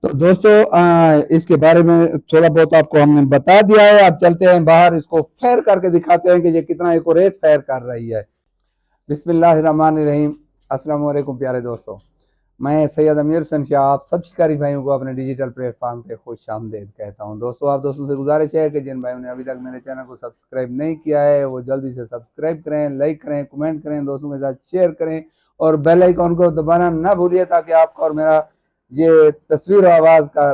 तो दोस्तों इसके बारे में थोड़ा बहुत आपको हमने बता दिया है। अब चलते हैं बाहर, इसको फायर करके दिखाते हैं कि ये कितना एक्यूरेट फायर कर रही है। बिस्मिल्लाहिर्रहमानिर्रहीम। अस्सलाम वालेकुम प्यारे दोस्तों, मैं सैयद अमीर हुसैन शाह आप सब शिकारी भाइयों को अपने डिजिटल प्लेटफॉर्म पे खुश आमदेद कहता हूं। दोस्तों, आप दोस्तों से गुजारिश है कि जिन भाइयों ने अभी तक मेरे चैनल को सब्सक्राइब नहीं किया है वो जल्दी से सब्सक्राइब करें, लाइक करें, कमेंट करें, दोस्तों के साथ शेयर करें और बेल आइकॉन को दबाना ना भूलिए ताकि आपका और मेरा ये तस्वीर और आवाज़ का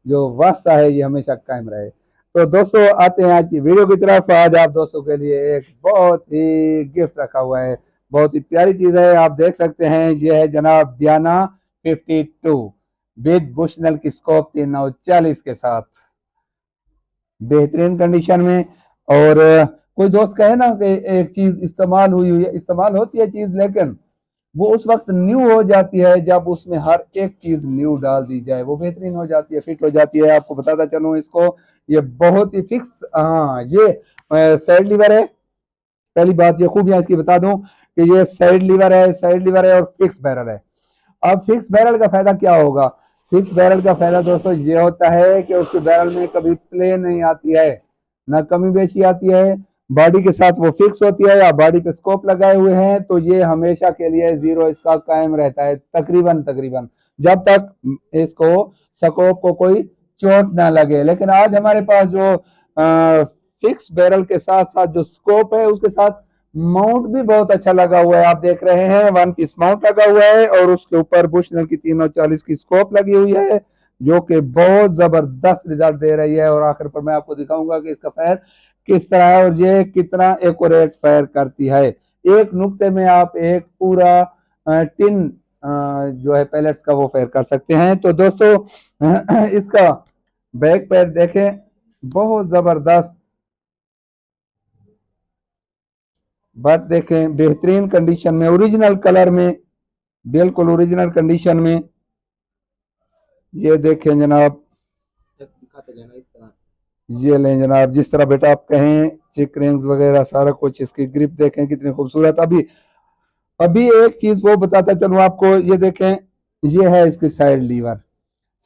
जो वास्ता है ये हमेशा कायम रहे। तो दोस्तों, आते हैं आज की वीडियो की तरफ। आज आप दोस्तों के लिए एक बहुत ही गिफ्ट रखा हुआ है, बहुत ही प्यारी चीज़ है। आप देख सकते हैं ये है जनाब डियाना 52 विद बुशनल की स्कोप 340 के साथ, बेहतरीन कंडीशन में। और कोई दोस्त कहे ना कि एक चीज इस्तेमाल हुई है, इस्तेमाल होती है चीज, लेकिन वो उस वक्त न्यू हो जाती है जब उसमें हर एक चीज न्यू डाल दी जाए, वो बेहतरीन हो जाती है, फिट हो जाती है। आपको बताता चलूं इसको, ये बहुत ही फिक्स, हाँ ये साइड लीवर है। पहली बात ये खूबियां इसकी बता दूं कि ये साइड लीवर है, साइड लीवर है और फिक्स बैरल है। अब फिक्स बैरल का फायदा क्या होगा? फिक्स बैरल का फायदा दोस्तों ये होता है कि उसके बैरल में कभी प्ले नहीं आती है, ना कमी बेशी आती है। बॉडी के साथ वो फिक्स होती है या बॉडी पे स्कोप लगाए हुए हैं तो ये हमेशा के लिए जीरो इसका कायम रहता है, तकरीबन तकरीबन जब तक इसको स्कोप को कोई चोट ना लगे। लेकिन आज हमारे पास जो फिक्स बैरल के साथ साथ जो स्कोप है उसके साथ माउंट भी बहुत अच्छा लगा हुआ है। आप देख रहे हैं वन पीस माउंट लगा हुआ है और उसके ऊपर बुशनल की 340 की स्कोप लगी हुई है जो कि बहुत जबरदस्त रिजल्ट दे रही है। और आखिर पर मैं आपको दिखाऊंगा कि इसका फायर किस तरह है और ये कितना एक्यूरेट फायर करती है। एक नुक्ते में आप एक पूरा टिन जो है पैलेट्स का वो फायर कर सकते हैं। तो दोस्तों इसका बैक पैड देखें, बहुत जबरदस्त बट देखें, बेहतरीन कंडीशन में, ओरिजिनल कलर में, बिल्कुल ओरिजिनल कंडीशन में। ये देखें जनाब, ये लें जनाब, जिस तरह बेटा आप कहें, चिक रिंग्स वगैरह सारा कुछ। इसकी ग्रिप देखें कितनी खूबसूरत। अभी अभी एक चीज वो बताता चलूं आपको, ये देखें, ये है इसकी साइड लीवर।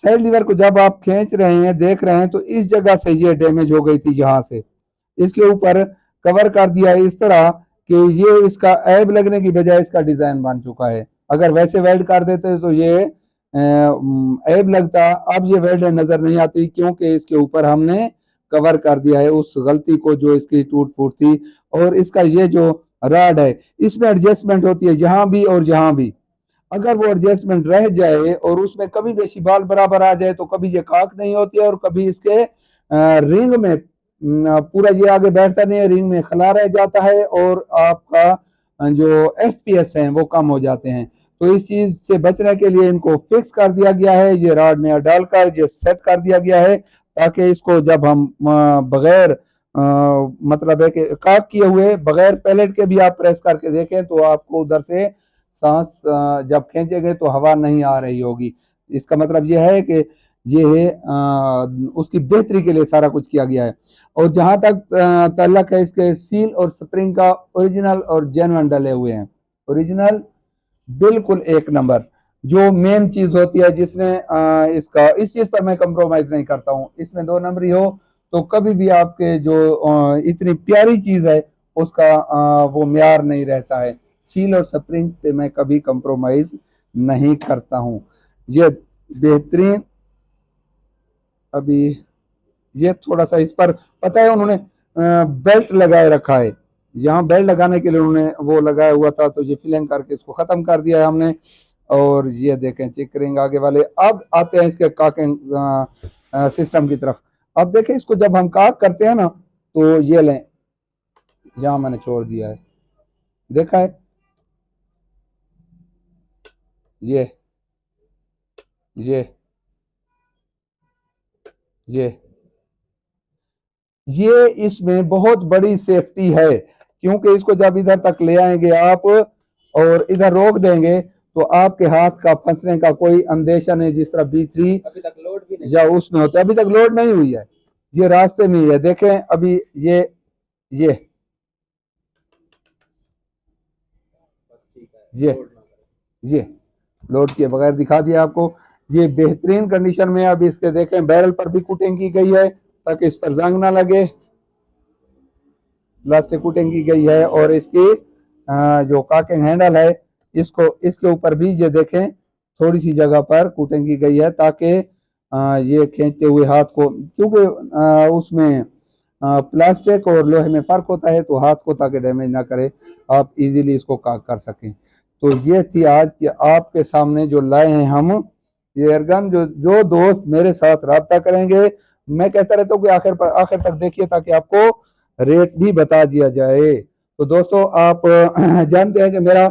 साइड लीवर को जब आप खींच रहे हैं, देख रहे हैं, तो इस जगह से ये डैमेज हो गई थी, यहाँ से इसके ऊपर कवर कर दिया है इस तरह कि ये इसका ऐब लगने की बजाय इसका डिजाइन बन चुका है। अगर वैसे वेल्ड कर देते तो ये ऐब लगता। अब ये वेल्ड नजर नहीं आती क्योंकि इसके ऊपर हमने कवर कर दिया है उस गलती को जो इसकी टूट फूट थी। और इसका ये जो रॉड है इसमें एडजस्टमेंट होती है यहाँ भी और यहाँ भी। अगर वो एडजस्टमेंट रह जाए और उसमें कभी बेशी बाल बराबर आ जाए तो कभी ये काक नहीं होती है और कभी इसके रिंग में पूरा ये आगे बैठता नहीं है, रिंग में खला रह जाता है और आपका जो FPS हैं वो कम हो जाते हैं। तो इस चीज से बचने के लिए इनको फिक्स कर दिया गया है, ये रॉड नया डालकर ये सेट कर दिया गया है ताकि इसको जब हम बगैर मतलब है कि काक किए हुए बगैर पैलेट के भी आप प्रेस करके देखें तो आपको उधर से सांस जब खींचेंगे तो हवा नहीं आ रही होगी। इसका मतलब यह है कि ये उसकी बेहतरी के लिए सारा कुछ किया गया है। और जहां तक ताल्लुक है इसके सील और स्प्रिंग का, ओरिजिनल और जेन्युइन डले हुए हैं। ओरिजिनल बिल्कुल एक नंबर, जो मेन चीज होती है जिसने इसका, इस चीज पर मैं कंप्रोमाइज नहीं करता हूँ। इसमें 2 नंबरी हो तो कभी भी आपके जो इतनी प्यारी चीज है उसका वो म्यार नहीं रहता है। सील और स्प्रिंग पे मैं कभी कंप्रोमाइज नहीं करता हूँ। ये बेहतरीन। अभी ये थोड़ा सा इस पर पता है उन्होंने बेल्ट लगाए रखा है, यहाँ बेल्ट लगाने के लिए उन्होंने वो लगाया हुआ था तो ये फिलिंग करके इसको खत्म कर दिया है हमने। और ये देखें चेक करेंगे आगे वाले। अब आते हैं इसके काकिंग सिस्टम की तरफ। अब देखें इसको जब हम काक करते हैं ना तो ये लें, यहाँ मैंने छोड़ दिया है, देखा है ये ये ये इसमें बहुत बड़ी सेफ्टी है क्योंकि इसको जब इधर तक ले आएंगे आप और इधर रोक देंगे तो आपके हाथ का फंसने का कोई अंदेशा नहीं। जिस तरह B3 अभी तक लोड भी नहीं या उसमें होता है, अभी तक लोड नहीं हुई है, ये रास्ते में ही है। देखें अभी ये बस ठीक है, ये लोड ना करे। ये लोड किए बगैर दिखा दिया आपको। ये बेहतरीन कंडीशन में। अब इसके देखें बैरल पर भी कुटिंग की गई है ताकि इस पर जंग ना लगे, प्लास्टिक कुटिंग की गई है। और इसकी जो काकिंग हैंडल है इसको इसके ऊपर भी ये देखें थोड़ी सी जगह पर कुटिंग की गई है ताकि ये खींचते हुए हाथ को, क्योंकि उसमें प्लास्टिक और लोहे में फर्क होता है, तो हाथ को ताकि डैमेज ना करे, आप इजीली इसको काक कर सकें। तो ये थी आज कि आपके सामने जो लाए हैं हम ये एयरगन। जो दोस्त मेरे साथ राब्ता करेंगे, मैं कहता रहता हूँ कि आखिर तक देखिए ताकि आपको रेट भी बता दिया जाए। तो दोस्तों आप जानते हैं कि मेरा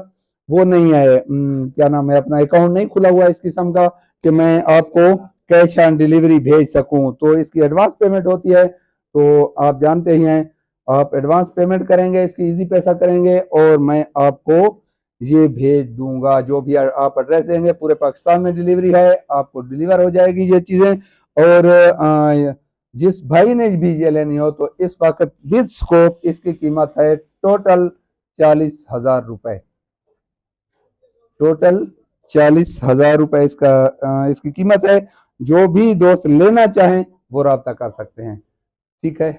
वो नहीं है, क्या नाम है, अपना अकाउंट नहीं खुला हुआ इस किस्म का कि मैं आपको कैश ऑन डिलीवरी भेज सकूं। तो इसकी एडवांस पेमेंट होती है, तो आप जानते ही हैं, आप एडवांस पेमेंट करेंगे, इसकी इजी पैसा करेंगे और मैं आपको ये भेज दूंगा। जो भी आप एड्रेस देंगे पूरे पाकिस्तान में डिलीवरी है, आपको डिलीवर हो जाएगी ये चीजें। और जिस भाई ने भी ये लेनी हो तो इस वक्त विद स्कोप इसकी कीमत है टोटल 40,000 रुपए। टोटल 40,000 रुपए इसकी कीमत है। जो भी दोस्त लेना चाहें वो राब्ता कर सकते हैं। ठीक है,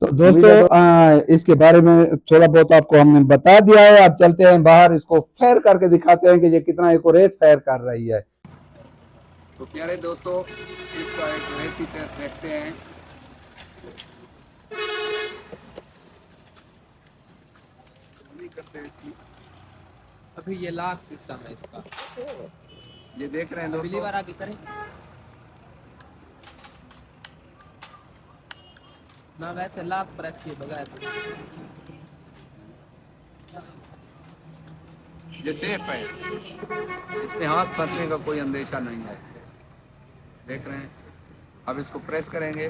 तो दोस्तों इसके बारे में थोड़ा बहुत आपको हमने बता दिया है। आप चलते हैं बाहर, इसको फायर करके दिखाते हैं कि ये कितना एक्यूरेट फायर कर रही है। तो प्यारे दोस्तों इसका एक रेसी टेस्ट देखते हैं। करते हैं इसकी। अभी ये लॉक सिस्टम है इसका, ये देख रहे हैं दोस्तों। पहली बार आगे करें ना, वैसे लॉक प्रेस किए बगैर ये सेफ है, इसमें हाथ फंसने का कोई अंदेशा नहीं है। देख रहे हैं, अब इसको प्रेस करेंगे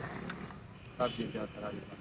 तब ये क्या करा देगा।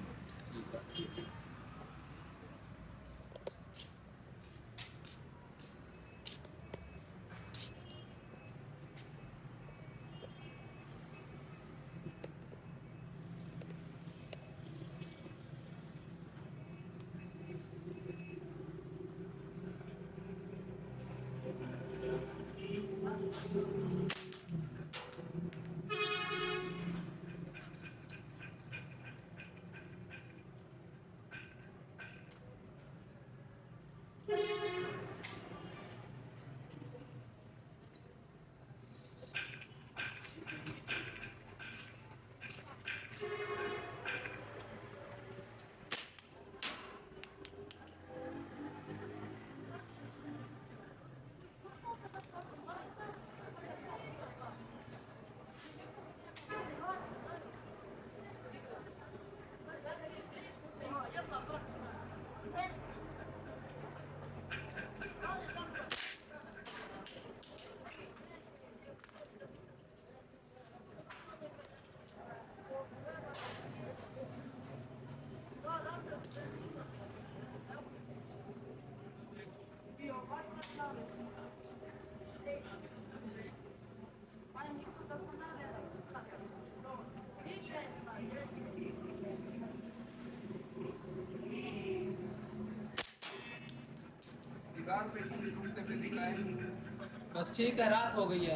बस ठीक है, रात हो गई है।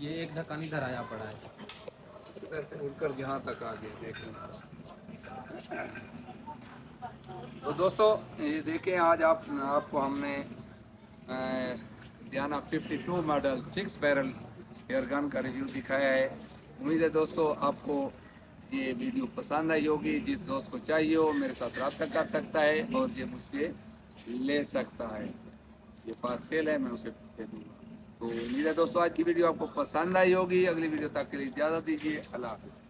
ये एक ढक्कन इधर आया पड़ा है, इधर से उड़कर यहाँ तक आ गया। देखें तो दोस्तों ये देखें, आज आपको हमने Diana 52 model fix barrel airgun का रिव्यू दिखाया है। उम्मीद है दोस्तों आपको ये वीडियो पसंद आई होगी। जिस दोस्त को चाहिए हो मेरे साथ रब्ता कर सकता है और ये मुझसे ले सकता है। ये फास्ट सेल है, मैं उसे दे दूँगा। तो उम्मीद है दोस्तों आज की वीडियो आपको पसंद आई होगी। अगली वीडियो तक के लिए इजाज़त दीजिए। अल्लाह हाफ़िज़।